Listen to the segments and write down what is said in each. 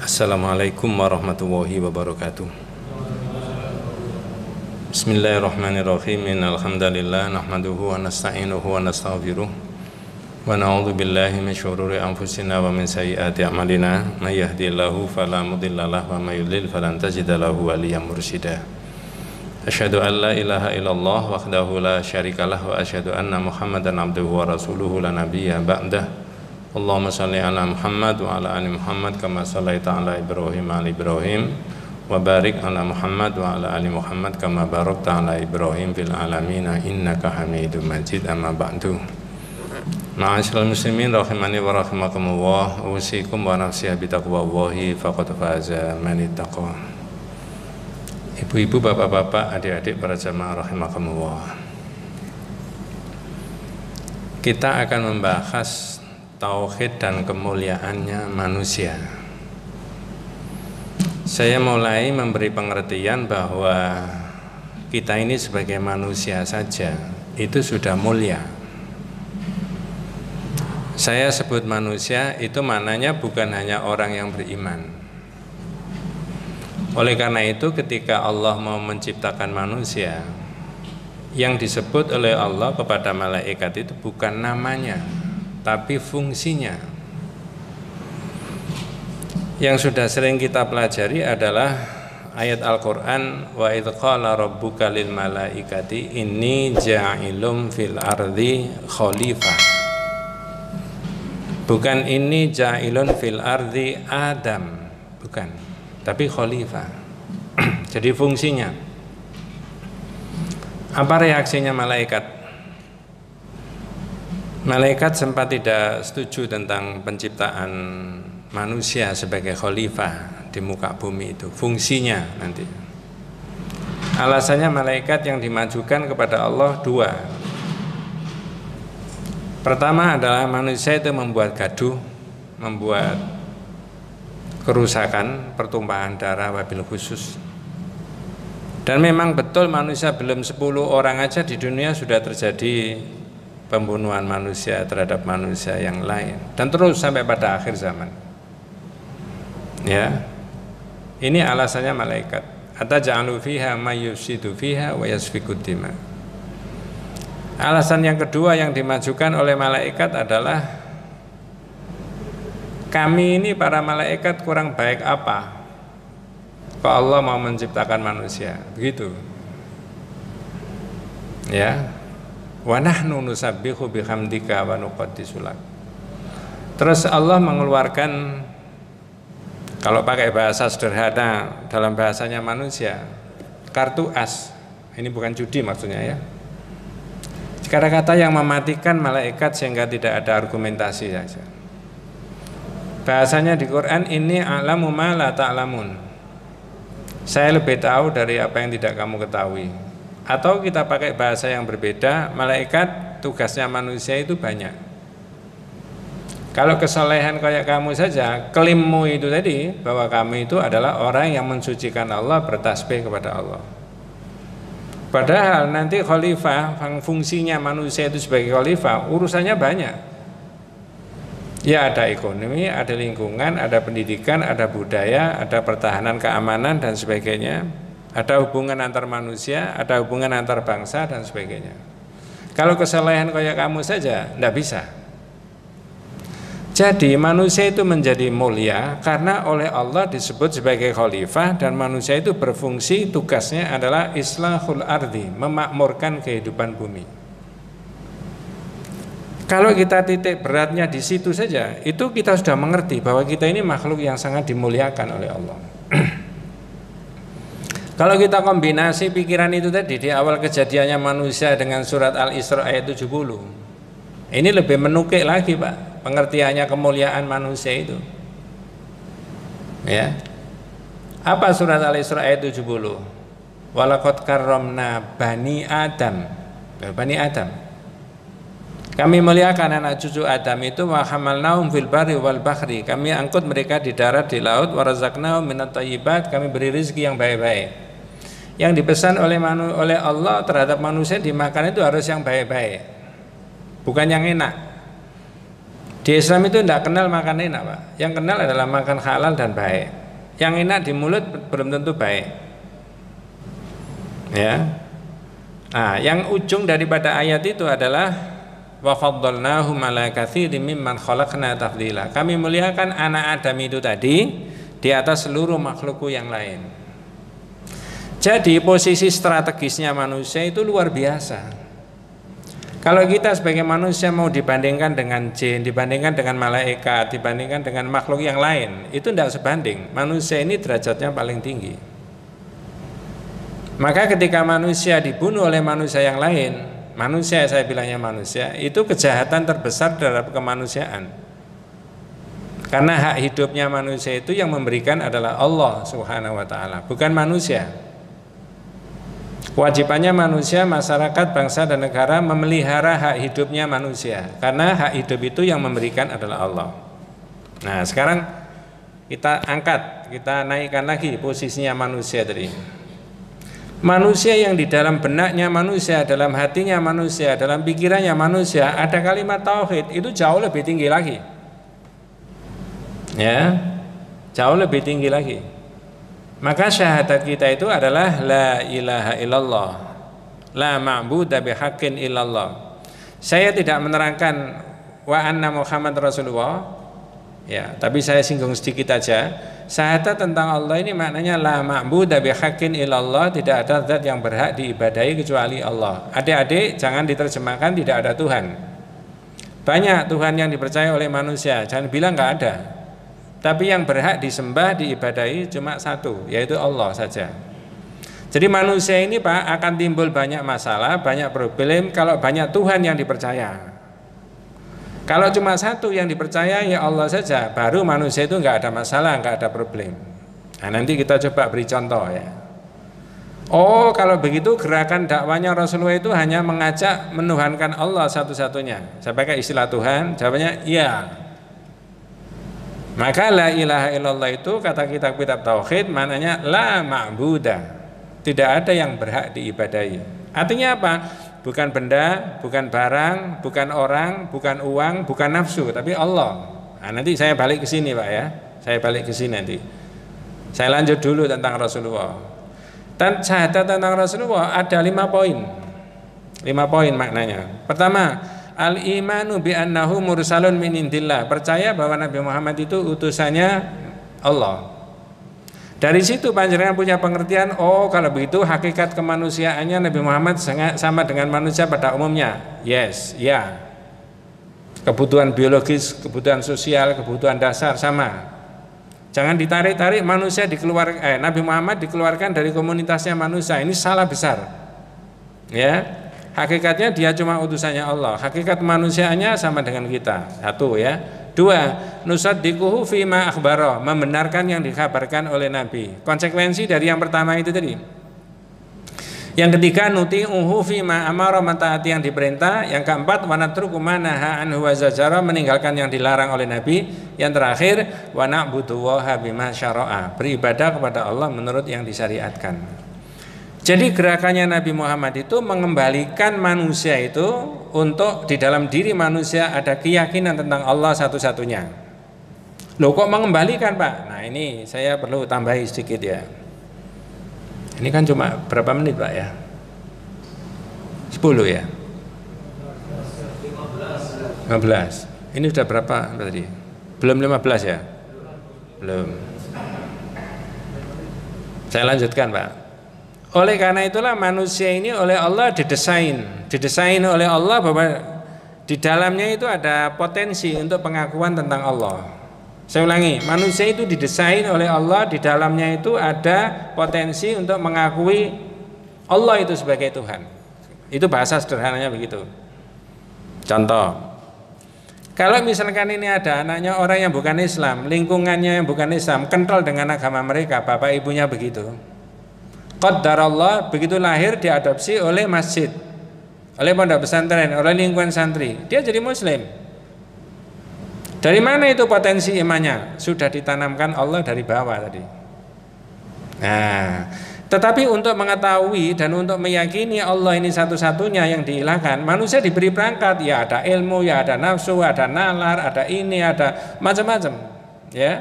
Assalamualaikum warahmatullahi wabarakatuh. Bismillahirrahmanirrahim. Innal hamdalillah nahmaduhu wa nasta'inuhu wa nastaghfiruh wa na'udzu billahi min syururi anfusina wa min sayyiati a'malina. May yahdihillahu fala mudhillalah wa may yudlil falan tajida lahu waliyyan mursyida. Asyhadu an la ilaha illallah wahdahu la syarikalah wa asyhadu anna Muhammadan abduhu wa rasuluhu la nabiyya ba'dah. Allahumma salli ala Muhammad wa ala ali Muhammad kama sallaita ala Ibrahim wa ala Ibrahim wa barik ala Muhammad wa ala ali Muhammad kama barakta ala Ibrahim fil alamin innaka Hamidum Majid. Amma ba'du. Ma'asyiral muslimin rahimani wa rahimakumullah, usikum wa nafsi bi taqwallahi faqad faza man ittaqa. Ibu-ibu, bapak-bapak, adik-adik para jamaah rahimakumullah. Kita akan membahas tauhid dan kemuliaannya manusia. Saya mulai memberi pengertian bahwa kita ini sebagai manusia saja itu sudah mulia. Saya sebut manusia itu maknanya bukan hanya orang yang beriman. Oleh karena itu ketika Allah mau menciptakan manusia, yang disebut oleh Allah kepada malaikat itu bukan namanya, tapi fungsinya. Yang sudah sering kita pelajari adalah ayat Al-Quran, wa idh qala rabbuka lil malaikati inni ja'ilum fil ardi khalifah. Bukan inni ja'ilun fil ardi Adam, bukan, tapi khalifah. Jadi fungsinya. Apa reaksinya malaikat? Malaikat sempat tidak setuju tentang penciptaan manusia sebagai khalifah di muka bumi itu, fungsinya nanti. Alasannya malaikat yang dimajukan kepada Allah dua. Pertama adalah manusia itu membuat gaduh, membuat kerusakan, pertumpahan darah wabil khusus. Dan memang betul manusia belum 10 orang aja di dunia sudah terjadi pembunuhan manusia terhadap manusia yang lain, dan terus sampai pada akhir zaman. Ya, ini alasannya malaikat. Ataj'alu fiha may yufsidu fiha wa yasfikud dima. Alasan yang kedua yang dimajukan oleh malaikat adalah kami ini para malaikat kurang baik apa? Kok Allah mau menciptakan manusia? Begitu. Ya. Wa nahnu nusabbihu bihamdika wa nuqaddisu lak. Terus Allah mengeluarkan, kalau pakai bahasa sederhana dalam bahasanya manusia, kartu as. Ini bukan judi maksudnya ya. Kata-kata yang mematikan malaikat sehingga tidak ada argumentasi saja. Bahasanya di Quran, ini a'lamu ma la ta'lamun. Saya lebih tahu dari apa yang tidak kamu ketahui. Atau kita pakai bahasa yang berbeda, malaikat tugasnya manusia itu banyak. Kalau kesalehan kayak kamu saja, klaimmu itu tadi bahwa kamu itu adalah orang yang mensucikan Allah, bertasbih kepada Allah. Padahal nanti khalifah, fungsinya manusia itu sebagai khalifah, urusannya banyak. Ya ada ekonomi, ada lingkungan, ada pendidikan, ada budaya, ada pertahanan keamanan dan sebagainya. Ada hubungan antar manusia, ada hubungan antar bangsa dan sebagainya. Kalau kesalahan kayak kamu saja, tidak bisa. Jadi manusia itu menjadi mulia karena oleh Allah disebut sebagai khalifah, dan manusia itu berfungsi, tugasnya adalah islahul ardi, memakmurkan kehidupan bumi. Kalau kita titik beratnya di situ saja, itu kita sudah mengerti bahwa kita ini makhluk yang sangat dimuliakan oleh Allah. Kalau kita kombinasi pikiran itu tadi di awal kejadiannya manusia dengan surat Al-Isra ayat 70, ini lebih menukik lagi Pak pengertiannya kemuliaan manusia itu. Ya. Apa surat Al-Isra ayat 70? Walaqad karramna bani Adam. Bani Adam. Kami muliakan anak cucu Adam itu, wa hamalnahum fil barri wal bahri. Kami angkut mereka di darat, di laut, wa razaqnahum minat thayyibat. Kami beri rezeki yang baik-baik. Yang dipesan oleh Allah terhadap manusia dimakan itu harus yang baik-baik, bukan yang enak. Di Islam itu tidak kenal makan enak, Pak. Yang kenal adalah makan halal dan baik. Yang enak di mulut belum tentu baik. Ya. Nah, yang ujung daripada ayat itu adalah wa faddalnahum ala katsirin mimman khalaqna tafdila. Kami muliakan anak Adam itu tadi di atas seluruh makhlukku yang lain. Jadi posisi strategisnya manusia itu luar biasa. Kalau kita sebagai manusia mau dibandingkan dengan jin, dibandingkan dengan malaikat, dibandingkan dengan makhluk yang lain, itu tidak sebanding. Manusia ini derajatnya paling tinggi. Maka ketika manusia dibunuh oleh manusia yang lain, manusia, saya bilangnya manusia, itu kejahatan terbesar terhadap kemanusiaan. Karena hak hidupnya manusia itu yang memberikan adalah Allah Subhanahu wa ta'ala, bukan manusia. Kewajibannya manusia, masyarakat, bangsa dan negara memelihara hak hidupnya manusia, karena hak hidup itu yang memberikan adalah Allah. Nah, sekarang kita angkat, kita naikkan lagi posisinya manusia tadi. Manusia yang di dalam benaknya manusia, dalam hatinya manusia, dalam pikirannya manusia ada kalimat tauhid, itu jauh lebih tinggi lagi. Ya, jauh lebih tinggi lagi. Maka syahadat kita itu adalah la ilaha illallah, la ma'budu bihaqqin illallah. Saya tidak menerangkan wa anna Muhammad Rasulullah, ya, tapi saya singgung sedikit aja. Syahadat tentang Allah ini maknanya la ma'budu bihaqqin illallah, tidak ada zat yang berhak diibadahi kecuali Allah. Adik-adik jangan diterjemahkan tidak ada Tuhan. Banyak Tuhan yang dipercaya oleh manusia, jangan bilang nggak ada. Tapi yang berhak disembah, diibadahi cuma satu, yaitu Allah saja. Jadi manusia ini, Pak, akan timbul banyak masalah, banyak problem kalau banyak Tuhan yang dipercaya. Kalau cuma satu yang dipercaya, ya Allah saja, baru manusia itu nggak ada masalah, nggak ada problem. Nah, nanti kita coba beri contoh ya. Oh, kalau begitu gerakan dakwanya Rasulullah itu hanya mengajak menuhankan Allah satu-satunya. Saya pakai istilah Tuhan, jawabannya iya. Maka la ilaha illallah itu kata kitab-kitab tauhid maknanya la ma'budah, tidak ada yang berhak diibadahi. Artinya apa? Bukan benda, bukan barang, bukan orang, bukan uang, bukan nafsu, tapi Allah. Nah, nanti saya balik ke sini, Pak ya. Saya balik ke sini nanti. Saya lanjut dulu tentang Rasulullah. Dan syahadat tentang Rasulullah ada 5 poin. 5 poin maknanya. Pertama, al-imanu bi annahu mursalun min indillah, percaya bahwa Nabi Muhammad itu utusannya Allah. Dari situ panjenengan punya pengertian, oh kalau begitu hakikat kemanusiaannya Nabi Muhammad sama dengan manusia pada umumnya. Yes, ya. Kebutuhan biologis, kebutuhan sosial, kebutuhan dasar sama. Jangan ditarik-tarik manusia Nabi Muhammad dikeluarkan dari komunitasnya manusia. Ini salah besar. Ya. Hakikatnya dia cuma utusannya Allah. Hakikat manusianya sama dengan kita. Satu ya. 2, nusaddiquhu fima akhbara, membenarkan yang dikabarkan oleh Nabi. Konsekuensi dari yang pertama itu tadi. Yang ketiga, nuti'uhu fima amara, mentaati yang diperintah. Yang keempat, wa natruku ma naha anhu wa zajara, meninggalkan yang dilarang oleh Nabi. Yang terakhir, wa na'budullaha bima syara'a, beribadah kepada Allah menurut yang disyariatkan. Jadi gerakannya Nabi Muhammad itu mengembalikan manusia itu untuk di dalam diri manusia ada keyakinan tentang Allah satu-satunya. Loh, kok mengembalikan, Pak? Nah, ini saya perlu tambahi sedikit ya. Ini kan cuma berapa menit, Pak ya? 10 ya? 15. Ini sudah berapa tadi? Belum 15 ya? Belum. Saya lanjutkan, Pak. Oleh karena itulah manusia ini oleh Allah didesain oleh Allah bahwa di dalamnya itu ada potensi untuk pengakuan tentang Allah. Saya ulangi, manusia itu didesain oleh Allah, di dalamnya itu ada potensi untuk mengakui Allah itu sebagai Tuhan. Itu bahasa sederhananya begitu. Contoh, kalau misalkan ini ada anaknya orang yang bukan Islam, lingkungannya yang bukan Islam, kental dengan agama mereka, bapak ibunya begitu. Qaddarallah, begitu lahir diadopsi oleh masjid, oleh pondok pesantren, oleh lingkungan santri, dia jadi muslim. Dari mana itu potensi imannya? Sudah ditanamkan Allah dari bawah tadi. Nah, Tetapi untuk mengetahui dan untuk meyakini Allah ini satu-satunya yang diilahkan, manusia diberi perangkat, ya ada ilmu, ya ada nafsu, ada nalar, ada ini, ada macam-macam, ya.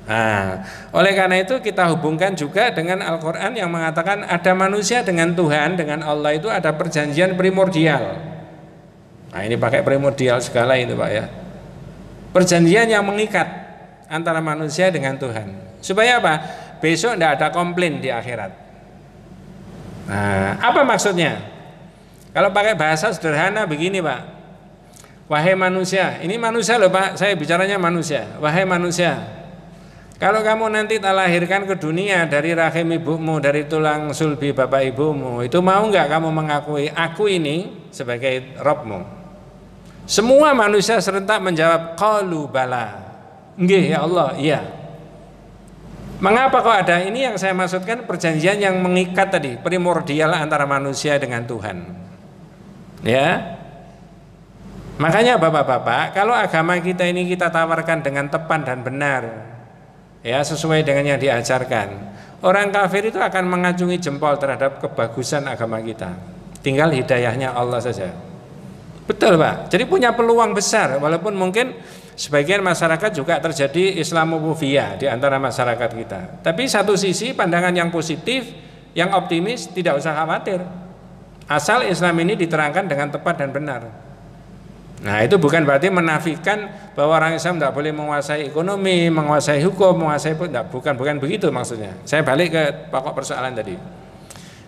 Nah, oleh karena itu kita hubungkan juga dengan Al-Quran yang mengatakan ada manusia dengan Tuhan, dengan Allah itu ada perjanjian primordial. Nah ini pakai primordial segala itu Pak ya. Perjanjian yang mengikat antara manusia dengan Tuhan. Supaya apa? Besok tidak ada komplain di akhirat. Nah, apa maksudnya? Kalau pakai bahasa sederhana begini Pak. Wahai manusia, ini manusia loh Pak, saya bicaranya manusia. Wahai manusia, kalau kamu nanti tak lahirkan ke dunia dari rahim ibumu, dari tulang sulbi bapak ibumu, itu mau nggak kamu mengakui aku ini sebagai Robmu? Semua manusia serentak menjawab qalu bala. Nggih ya Allah, iya. Mengapa kok ada ini yang saya maksudkan perjanjian yang mengikat tadi, primordial antara manusia dengan Tuhan. Ya. Makanya Bapak-bapak, kalau agama kita ini kita tawarkan dengan tepat dan benar, ya sesuai dengan yang diajarkan, orang kafir itu akan mengacungi jempol terhadap kebagusan agama kita. Tinggal hidayahnya Allah saja. Betul Pak. Jadi punya peluang besar, walaupun mungkin sebagian masyarakat juga terjadi Islamofobia di antara masyarakat kita. Tapi satu sisi pandangan yang positif, yang optimis, tidak usah khawatir. Asal Islam ini diterangkan dengan tepat dan benar. Nah itu bukan berarti menafikan bahwa orang Islam tidak boleh menguasai ekonomi, menguasai hukum, menguasai bukan begitu maksudnya. Saya balik ke pokok persoalan tadi.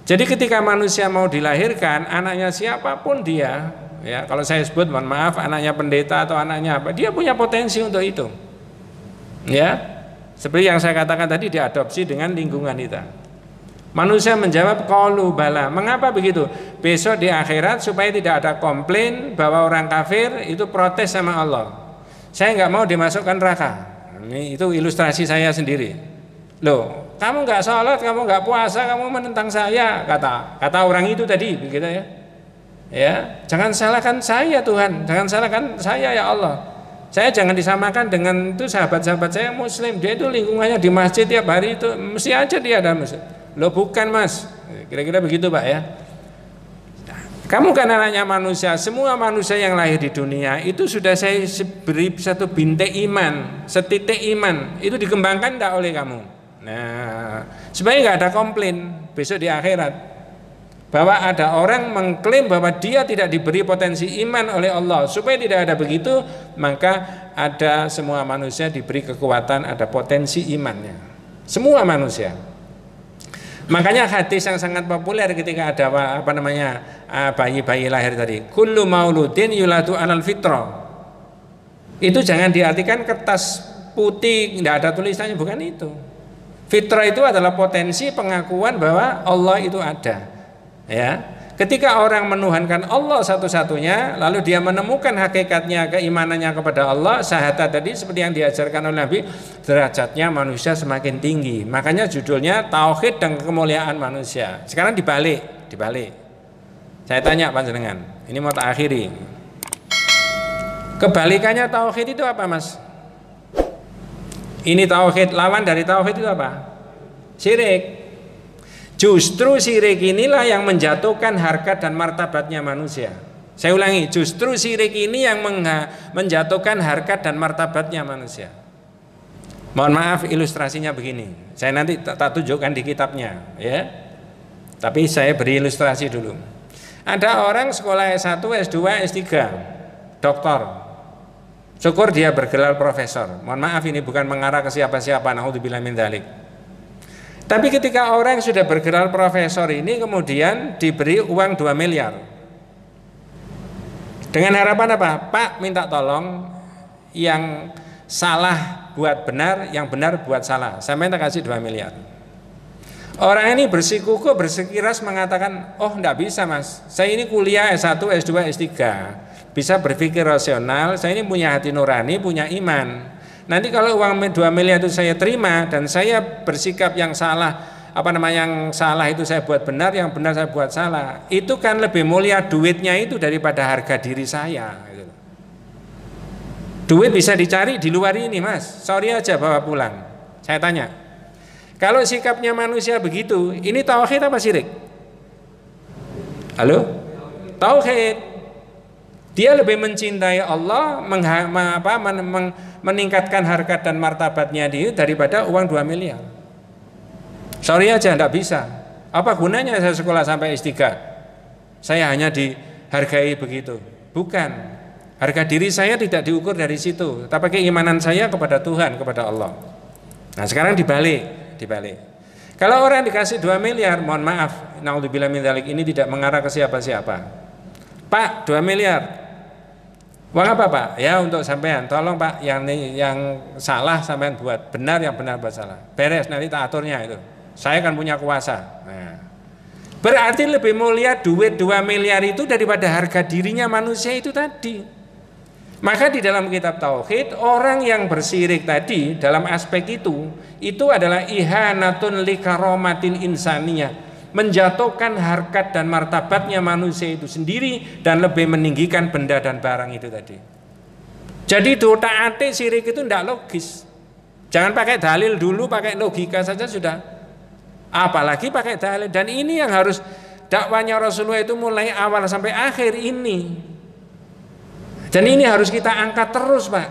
Jadi ketika manusia mau dilahirkan, anaknya siapapun dia, ya kalau saya sebut mohon maaf anaknya pendeta atau anaknya apa, dia punya potensi untuk itu. Ya, seperti yang saya katakan tadi, diadopsi dengan lingkungan kita. Manusia menjawab qalu bala. Mengapa begitu? Besok di akhirat supaya tidak ada komplain bahwa orang kafir itu protes sama Allah. Saya nggak mau dimasukkan neraka. Ini itu ilustrasi saya sendiri. Loh, kamu nggak sholat, kamu nggak puasa, kamu menentang saya, kata orang itu tadi, begitu ya. Ya, jangan salahkan saya Tuhan, jangan salahkan saya ya Allah. Saya jangan disamakan dengan itu sahabat-sahabat saya Muslim. Dia itu lingkungannya di masjid tiap hari itu mesti aja dia ada masjid. Loh bukan mas, kira-kira begitu Pak ya. Kamu kan anaknya manusia, semua manusia yang lahir di dunia itu sudah saya beri satu bintik iman, setitik iman, itu dikembangkan tidak oleh kamu. Nah, supaya nggak ada komplain besok di akhirat bahwa ada orang mengklaim bahwa dia tidak diberi potensi iman oleh Allah. Supaya tidak ada begitu, maka ada semua manusia diberi kekuatan, ada potensi imannya. Semua manusia. Makanya hadis yang sangat populer ketika ada bayi-bayi lahir tadi, kullu mauludin yuladu alal fitrah. Itu jangan diartikan kertas putih tidak ada tulisannya, bukan itu. Fitrah itu adalah potensi pengakuan bahwa Allah itu ada. Ya, ketika orang menuhankan Allah satu-satunya, lalu dia menemukan hakikatnya, keimanannya kepada Allah, syahadat tadi seperti yang diajarkan oleh Nabi, derajatnya manusia semakin tinggi. Makanya judulnya tauhid dan kemuliaan manusia. Sekarang dibalik. Saya tanya panjenengan, ini mau tak akhiri. Kebalikannya tauhid itu apa mas? Ini tauhid, lawan dari tauhid itu apa? Syirik. Justru syirik inilah yang menjatuhkan harkat dan martabatnya manusia. Saya ulangi, justru syirik ini yang menjatuhkan harkat dan martabatnya manusia. Mohon maaf ilustrasinya begini. Saya nanti tak tunjukkan di kitabnya, ya. Tapi saya beri ilustrasi dulu. Ada orang sekolah S1, S2, S3, doktor. Syukur dia bergelar profesor. Mohon maaf ini bukan mengarah ke siapa-siapa, naudzubillah min dzalik. Tapi ketika orang sudah bergelar profesor ini kemudian diberi uang 2 miliar. Dengan harapan apa? Pak minta tolong yang salah buat benar, yang benar buat salah. Saya minta kasih 2 miliar. Orang ini bersikukuh, bersikeras mengatakan, oh enggak bisa mas, saya ini kuliah S1, S2, S3, bisa berpikir rasional, saya ini punya hati nurani, punya iman. Nanti kalau uang 2 miliar itu saya terima dan saya bersikap yang salah, yang salah itu saya buat benar, yang benar saya buat salah, itu kan lebih mulia duitnya itu daripada harga diri saya. Duit bisa dicari di luar ini mas, sorry aja bawa pulang. Saya tanya, Kalau sikapnya manusia begitu, ini tauhid apa syirik? Halo? Tauhid. Dia lebih mencintai Allah, meningkatkan harkat dan martabatnya dia daripada uang 2 miliar. Sorry aja, enggak bisa. Apa gunanya saya sekolah sampai S3? Saya hanya dihargai begitu. Bukan. Harga diri saya tidak diukur dari situ, tapi keimanan saya kepada Tuhan, kepada Allah. Nah, sekarang dibalik. Kalau orang dikasih 2 miliar, mohon maaf, naudzubillah min dzalik, ini tidak mengarah ke siapa-siapa. Pak, 2 miliar. Uang apa, Pak? Ya, untuk sampean. Tolong, Pak, yang salah sampean buat, benar yang benar buat salah. Beres, nanti tak aturnya itu. Saya kan punya kuasa. Nah, berarti lebih mulia duit 2 miliar itu daripada harga dirinya manusia itu tadi. Maka di dalam kitab tauhid, orang yang bersirik tadi dalam aspek itu adalah ihanatun likaromatil insaniyah, menjatuhkan harkat dan martabatnya manusia itu sendiri dan lebih meninggikan benda dan barang itu tadi. Jadi taate sirik itu tidak logis. Jangan pakai dalil dulu, pakai logika saja sudah. Apalagi pakai dalil. Dan ini yang harus dakwanya Rasulullah itu mulai awal sampai akhir ini. Dan ini harus kita angkat terus, Pak.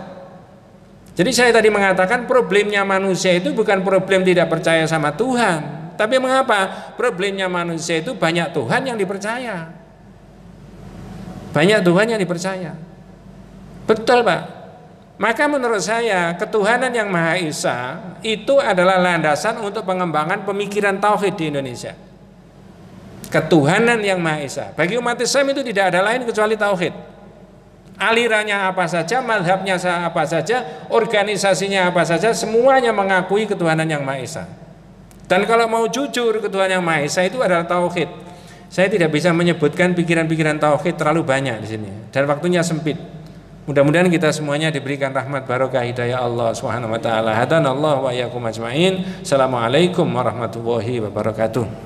Jadi saya tadi mengatakan problemnya manusia itu bukan problem tidak percaya sama Tuhan. Tapi mengapa? Problemnya manusia itu banyak Tuhan yang dipercaya. Banyak Tuhan yang dipercaya. Betul, Pak. Maka menurut saya ketuhanan yang Maha Esa itu adalah landasan untuk pengembangan pemikiran tauhid di Indonesia. Ketuhanan yang Maha Esa. Bagi umat Islam itu tidak ada lain kecuali tauhid. Alirannya apa saja, mazhabnya apa saja, organisasinya apa saja, semuanya mengakui ketuhanan yang Maha Esa. Dan kalau mau jujur, ketuhanan yang Maha Esa itu adalah tauhid. Saya tidak bisa menyebutkan pikiran-pikiran tauhid terlalu banyak di sini dan waktunya sempit. Mudah-mudahan kita semuanya diberikan rahmat barokah hidayah Allah Subhanahu wa taala. Hadanallahu wa iyyakum ajmain. Assalamualaikum warahmatullahi wabarakatuh.